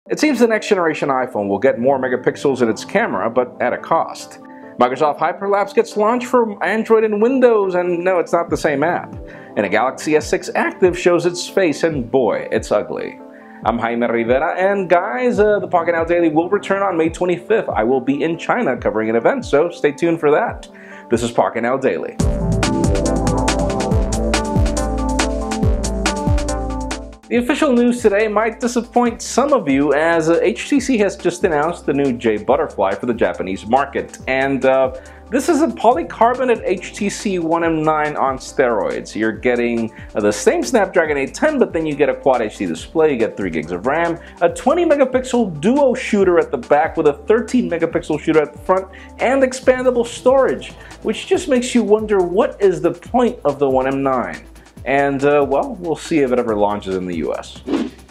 It seems the next generation iPhone will get more megapixels in its camera, but at a cost. Microsoft-Hyperlapse gets launched for Android and Windows, and no, it's not the same app. And a Galaxy S6 Active shows its face, and boy, it's ugly. I'm Jaime Rivera, and guys, the Pocketnow Daily will return on May 25th. I will be in China covering an event, so stay tuned for that. This is Pocketnow Daily. The official news today might disappoint some of you, as HTC has just announced the new J Butterfly for the Japanese market. And this is a polycarbonate HTC One M9 on steroids. You're getting the same Snapdragon 810, but then you get a Quad HD display, you get 3 gigs of RAM, a 20 megapixel duo shooter at the back with a 13 megapixel shooter at the front, and expandable storage, which just makes you wonder, what is the point of the One M9? And, well, we'll see if it ever launches in the US.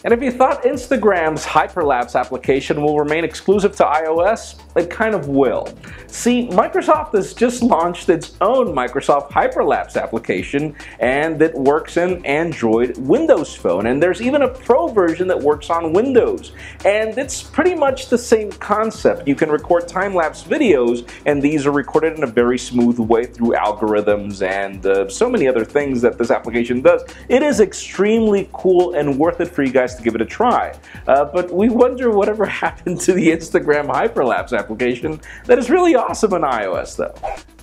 And if you thought Instagram's hyperlapse application will remain exclusive to iOS, it kind of will. See, Microsoft has just launched its own Microsoft Hyperlapse application, and it works in Android Windows Phone, and there's even a Pro version that works on Windows. And it's pretty much the same concept. You can record time-lapse videos, and these are recorded in a very smooth way through algorithms and so many other things that this application does. It is extremely cool and worth it for you guys to give it a try. But we wonder whatever happened to the Instagram Hyperlapse application that is really awesome on iOS though.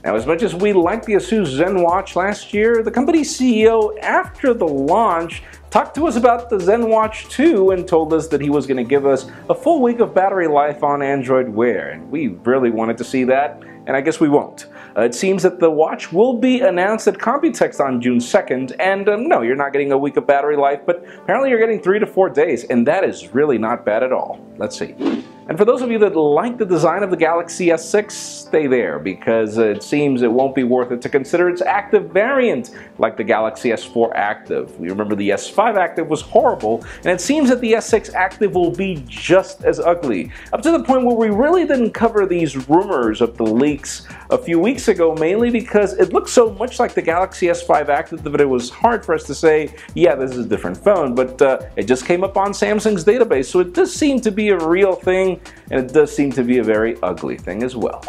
Now, as much as we liked the ASUS Zen Watch last year, the company's CEO, after the launch, talked to us about the ZenWatch 2 and told us that he was going to give us a full week of battery life on Android Wear, and we really wanted to see that, and I guess we won't. It seems that the watch will be announced at Computex on June 2nd, and no, you're not getting a week of battery life, but apparently you're getting 3 to 4 days, and that is really not bad at all. Let's see. And for those of you that like the design of the Galaxy S6, stay there, because it seems it won't be worth it to consider its active variant, like the Galaxy S4 Active. We remember the S5 Active was horrible, and it seems that the S6 Active will be just as ugly. Up to the point where we really didn't cover these rumors of the leaks a few weeks ago, mainly because it looked so much like the Galaxy S5 Active that it was hard for us to say, yeah, this is a different phone, but it just came up on Samsung's database, so it does seem to be a real thing, and it does seem to be a very ugly thing as well.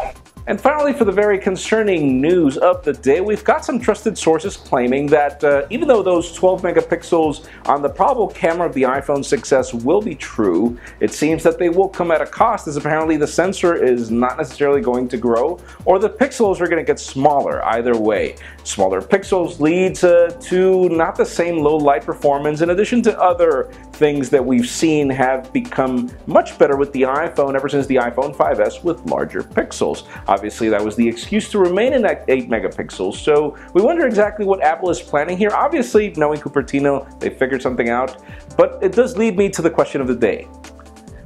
And finally, for the very concerning news of the day, we've got some trusted sources claiming that even though those 12 megapixels on the probable camera of the iPhone 6s will be true, it seems that they will come at a cost, as apparently the sensor is not necessarily going to grow, or the pixels are going to get smaller. Either way, smaller pixels leads to not the same low light performance, in addition to other things that we've seen have become much better with the iPhone ever since the iPhone 5s with larger pixels. Obviously, that was the excuse to remain in that 8 megapixels, so we wonder exactly what Apple is planning here. Obviously, knowing Cupertino, they figured something out, but it does lead me to the question of the day.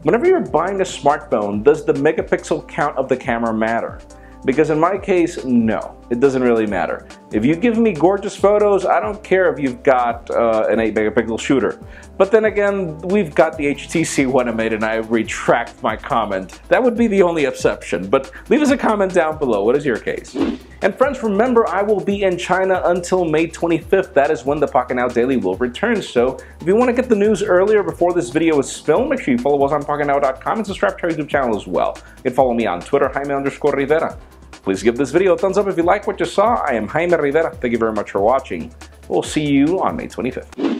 Whenever you're buying a smartphone, does the megapixel count of the camera matter? Because in my case, no, it doesn't really matter. If you give me gorgeous photos, I don't care if you've got an 8 megapixel shooter. But then again, we've got the HTC One M9, and I retract my comment. That would be the only exception, but leave us a comment down below. What is your case? And friends, remember, I will be in China until May 25th. That is when the Pocketnow Daily will return. So if you want to get the news earlier before this video is filmed, make sure you follow us on Pocketnow.com and subscribe to our YouTube channel as well. You can follow me on Twitter, Jaime_Rivera. Please give this video a thumbs up if you like what you saw. I am Jaime Rivera. Thank you very much for watching. We'll see you on May 25th.